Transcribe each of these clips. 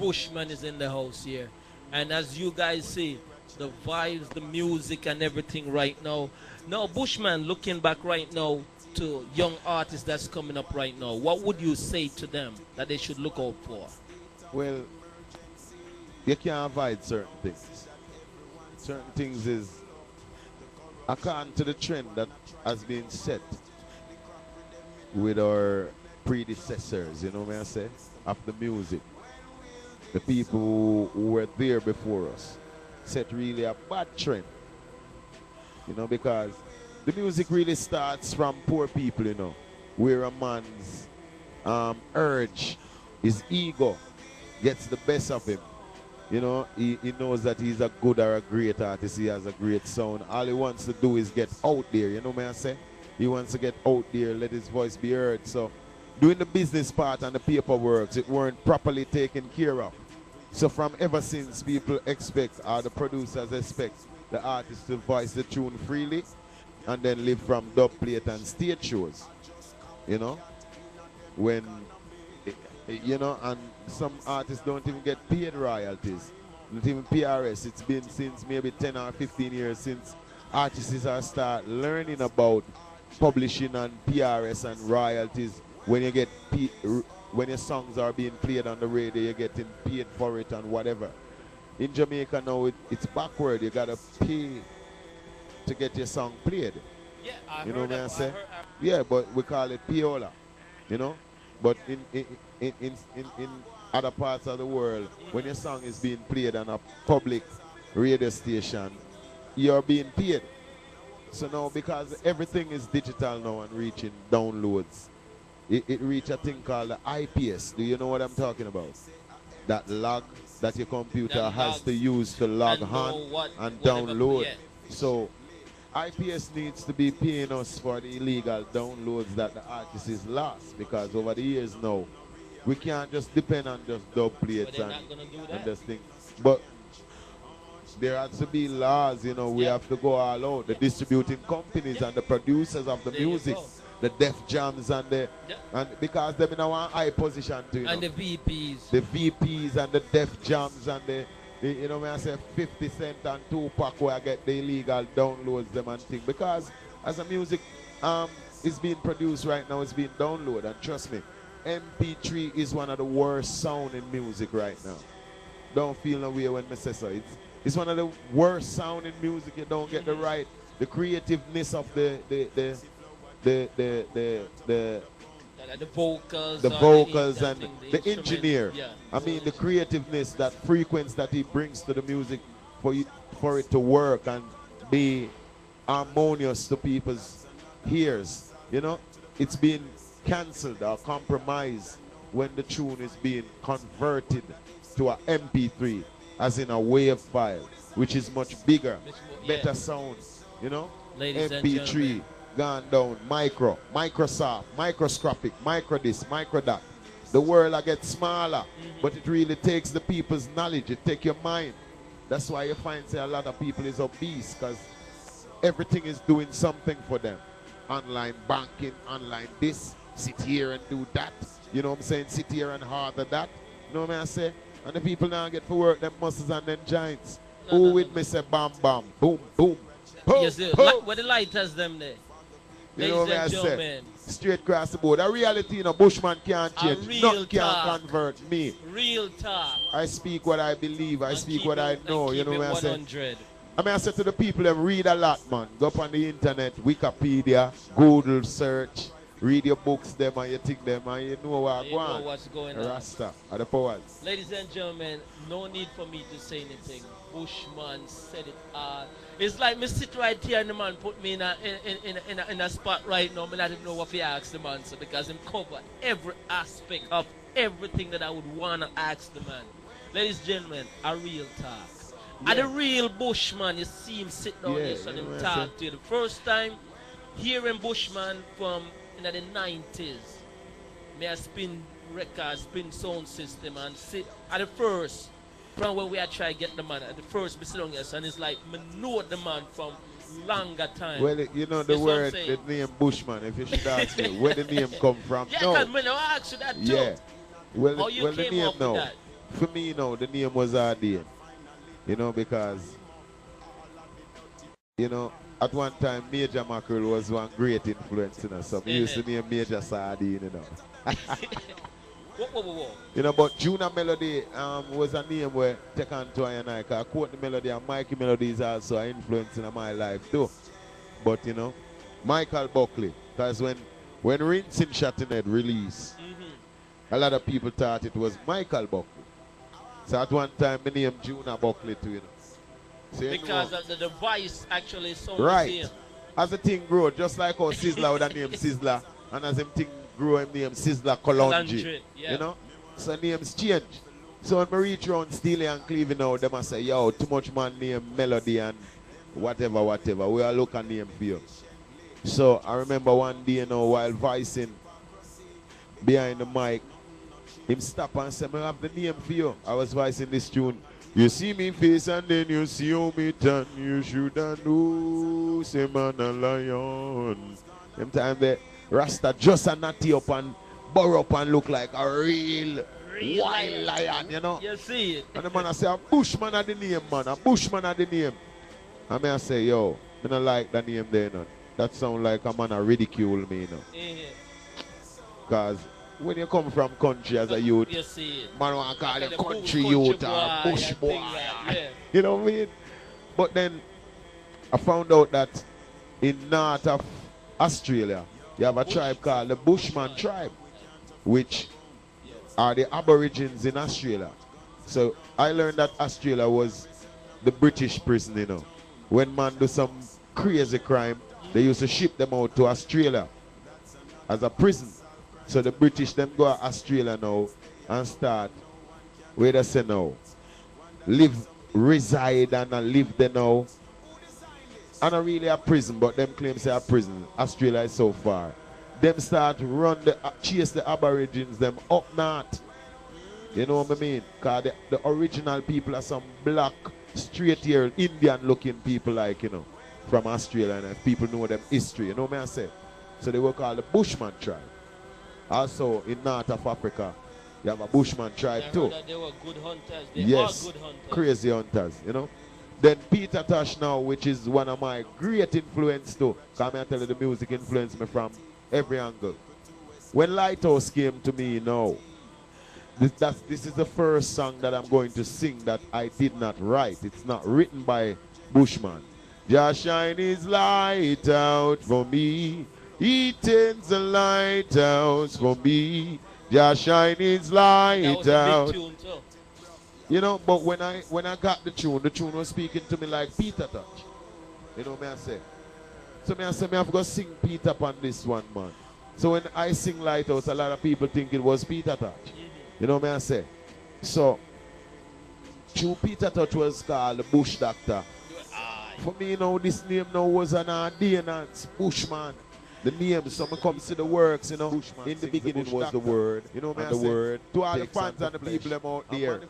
Bushman is in the house here. And as you guys see, the vibes, the music, and everything right now. Now, Bushman, looking back right now to young artists that's coming up right now, what would you say to them that they should look out for? Well, you can't avoid certain things. Certain things is according to the trend that has been set with our predecessors, you know what I say, of the music. The people who were there before us set really a bad trend, you know, because the music really starts from poor people, you know, where a man's urge, his ego gets the best of him. You know, he knows that he's a good or a great artist, he has a great sound. All he wants to do is get out there, you know what I say? He wants to get out there, let his voice be heard. So doing the business part and the paperwork, it weren't properly taken care of. So from ever since, people expect, or the producers expect, the artist to voice the tune freely and then live from dub plate and stage shows, you know? When, you know, and some artists don't even get paid royalties, not even PRS. It's been since maybe 10 or 15 years since artists are start learning about publishing and PRS and royalties. When you get when your songs are being played on the radio, you're getting paid for it and whatever. In Jamaica now, it's backward. You gotta pay to get your song played. Yeah, I you know heard what I that. say? Yeah, but we call it piola, you know. But in other parts of the world, when your song is being played on a public radio station, you're being paid. So now, because everything is digital now and reaching downloads, it reach a thing called the IPS. Do you know what I'm talking about? That log that your computer has to use to log on and download. So IPS needs to be paying us for the illegal downloads that the artist is lost, because over the years now, we can't just depend on just dub plates and just things. But there has to be laws, you know, we have to go all out. The distributing companies and the producers of the music, the Def Jams and the, and because they're in our high position too. And the VPs. The VPs and the Def Jams and the you know, when I say 50 Cent and Tupac, where I get the illegal downloads them and things. Because as a music is being produced right now, it's being downloaded. And trust me, MP3 is one of the worst sound in music right now. Don't feel no way when I say so. It's one of the worst sound in music. You don't get the creativeness of the vocals and the engineer. Yeah. I mean the creativeness, that frequency that he brings to the music for it to work and be harmonious to people's ears. You know, it's being cancelled or compromised when the tune is being converted to an MP3, as in a wave file, which is much bigger, better sound. You know, Ladies MP3 gone down, Microsoft, microscopic, micro this, micro that. The world I get smaller, but it really takes the people's knowledge, it takes your mind. That's why you find say a lot of people is obese, because everything is doing something for them. Online banking, online this, sit here and do that. You know what I'm saying? Sit here and harder that. You know what I say? And the people now get to work them muscles and them giants. Who with me say bam bam, boom boom. Boom, Yes, boom. where the lighters them there. You know what I Ladies and say? gentlemen. Straight across the board. A reality, you know, Bushman can't change. real Nothing can talk. convert me. Real talk. I speak what I believe. I speak what I know. You know what I say? 100. I mean, I say to the people, them read a lot, man. Go up on the internet, Wikipedia, Google search, read your books, them, and you think them, and you know what You know what's going on. Rasta, are the powers. Ladies and gentlemen, no need for me to say anything. Bushman said it all. It's like me sit right here and the man put me in a spot right now. I don't even know what to ask the man, so because him cover every aspect of everything that I would want to ask the man. Ladies and gentlemen, a real talk. And the real Bushman, you see him sit down there and him talk to you. The first time hearing Bushman from in the 90s, me I spin records, spin sound system, and sit at the first from where we are trying to get the man at the first me sit down here, and it's like me know the man from longer time. Well, you know the word, the name Bushman, if you should ask me, where the name come from? Yeah, no. because I ask you that too. Yeah. Well, how you well the came name up now. with that? for me, the name was ordained. Because, at one time, Major Mackerel was one great influence, so we used to name Major Sardine, Whoa. But Juna Melody was a name where take on to I and I quote the melody, and Mikey Melody is also an influence in my life too. But Michael Buckley, because when Rinsing Shattered released, a lot of people thought it was Michael Buckley. So at one time, my name Juna Buckley too, So, because the voice actually sounds right. the same. As the thing grow, just like how Sizzler with the name Sizzler, and as him thing grow, him name Sizzler Kalonji. Yeah. So names change. So when I reach around Steely and Cleaving now, they must say, yo, too much man name Melody and whatever. We are looking name for you. So I remember one day, while voicing behind the mic, him stop and say, I have the name for you. I was voicing this tune. You see me face and then you see how me turn. You should have known, say man a lion. Them time the Rasta just a natty up and burrow up and look like a real wild lion, You see it. And the man I say, a Bushman at the name, man. A Bushman at the name. And I say, yo, I don't like the name there, That sound like a man a ridicule me, Because when you come from country as a youth, you see it. Man want to call you country youth or bush boy. You know what I mean? But then I found out that in north of Australia, you have a tribe called the Bushman tribe, which are the Aborigines in Australia. So I learned that Australia was the British prison, When man do some crazy crime, they used to ship them out to Australia as a prison. So the British them go to Australia now and start where they say now reside and live there now. And not really a prison, but them claim say a prison. Australia is so far. Them start chase the Aborigines them up north. You know what I mean? Because the original people are some black, straight here, Indian looking people from Australia, and people know them history. You know what I say? So they were called the Bushman tribe. Also in north of Africa, you have a Bushman tribe too. They were good hunters. They yes, are good hunters. Crazy hunters, Then Peter Tosh now, which is one of my great influence too. Because I tell you the music influenced me from every angle. When Lighthouse came to me now, this is the first song that I'm going to sing that I did not write. It's not written by Bushman. Just shine his light out for me. He turns the light out for me. Just shine his light out. That was a big tune too. But when I got the tune was speaking to me like Peter Touch. You know what I say? So I say, I have to sing Peter upon this one, man. So when I sing Lighthouse, a lot of people think it was Peter Touch. You know what I say? So, Peter Touch was called the Bush Doctor. For me, this name now was an ordinance, Bushman. The name, someone comes to the works, Bushman in the beginning was the word, the word. To all the fans and the people them out there,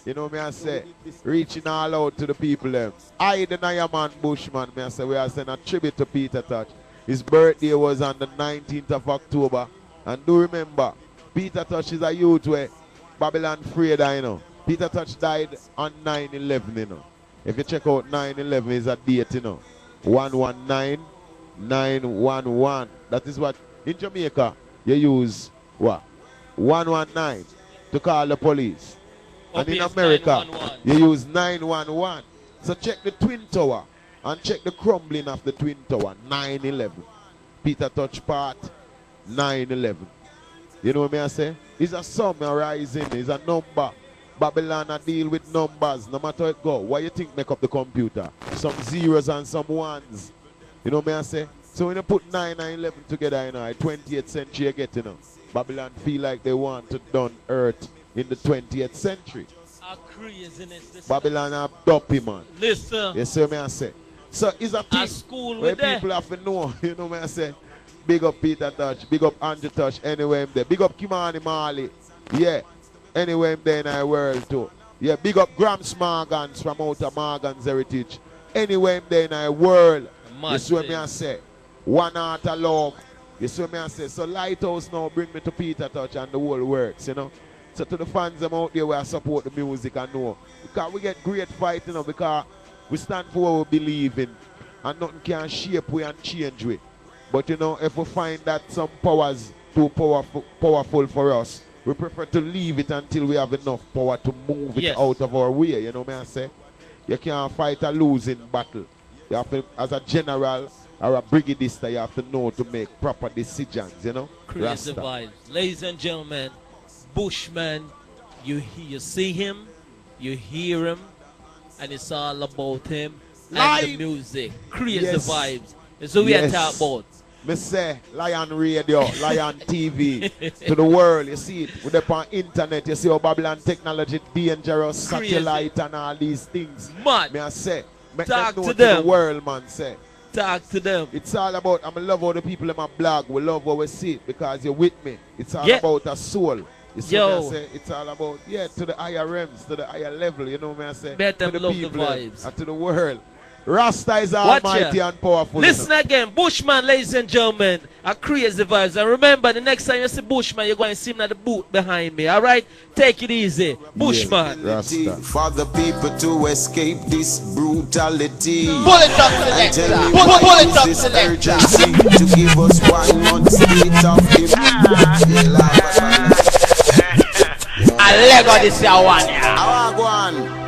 you know what I say? Reaching all out to the people them. I, the Naya man Bushman, I say, we are sending a tribute to Peter Touch. His birthday was on the 19th of October. And do remember, Peter Touch is a youth where Babylon freed, Peter Touch died on 9/11, If you check out 9/11 is a date, 119. 911. That is what in Jamaica you use what? 119 to call the police. And in America you use 911. So check the Twin Tower and check the crumbling of the Twin Tower. 9/11. Peter Touch part 9/11. You know what I say? It's a sum rising, it's a number. Babylon a deal with numbers, no matter how it go. What you think make up the computer? Some zeros and some ones. You know what I say? So when you put 9 and 11 together, 20th century you get, Babylon feel like they want to done earth in the 20th century. Craziness. Babylon have dopey, man. Listen. You see what I say? So it's a thing school where with people have to know, you know what I say? Big up Peter Touch, big up Andrew Touch, anywhere there. Big up Kimani Marley. Yeah. Anywhere there in our world too. Yeah, big up Grams Morgans from out of Morgan's heritage. Anywhere there in our world. You see what I say? One heart of love. You see what I say? So Lighthouse now bring me to Peter Touch and the whole works, So to the fans them out there where support the music, I know. Because we get great fight, you know, because we stand for what we believe in. And nothing can shape we and change we. But you know, if we find that some powers too powerful for us, we prefer to leave it until we have enough power to move it out of our way. You know what I say? You can't fight a losing battle. You have to, as a general or a brigadista, you have to know to make proper decisions, you know? Crazy vibes. Ladies and gentlemen, Bushman, you see him, you hear him, and it's all about him and the music. Crazy vibes. That's what we are talking about. Me say, Lion Radio, Lion TV, to the world, you see it, with the internet, you see how Babylon technology, dangerous, satellite and all these things. Man, me I say, make talk them know to them. The world, man, say. Talk to them. It's all about, I love how the people in my blog, we love what we see, because you're with me. It's all about a soul. You see what I say? It's all about, to the higher realms, to the higher level, you know what I say? Better to the love people the vibes. And to the world. Rasta is almighty and powerful. Listen again, Bushman, ladies and gentlemen, a crazy vibes. And remember, the next time you see Bushman, you're going to see him at the booth behind me. All right, take it easy, Bushman. Rasta. For the people to escape this brutality. Pull it up, selector. Pull it up, selector. To give us 1 month state of the I Lego this one. I want one.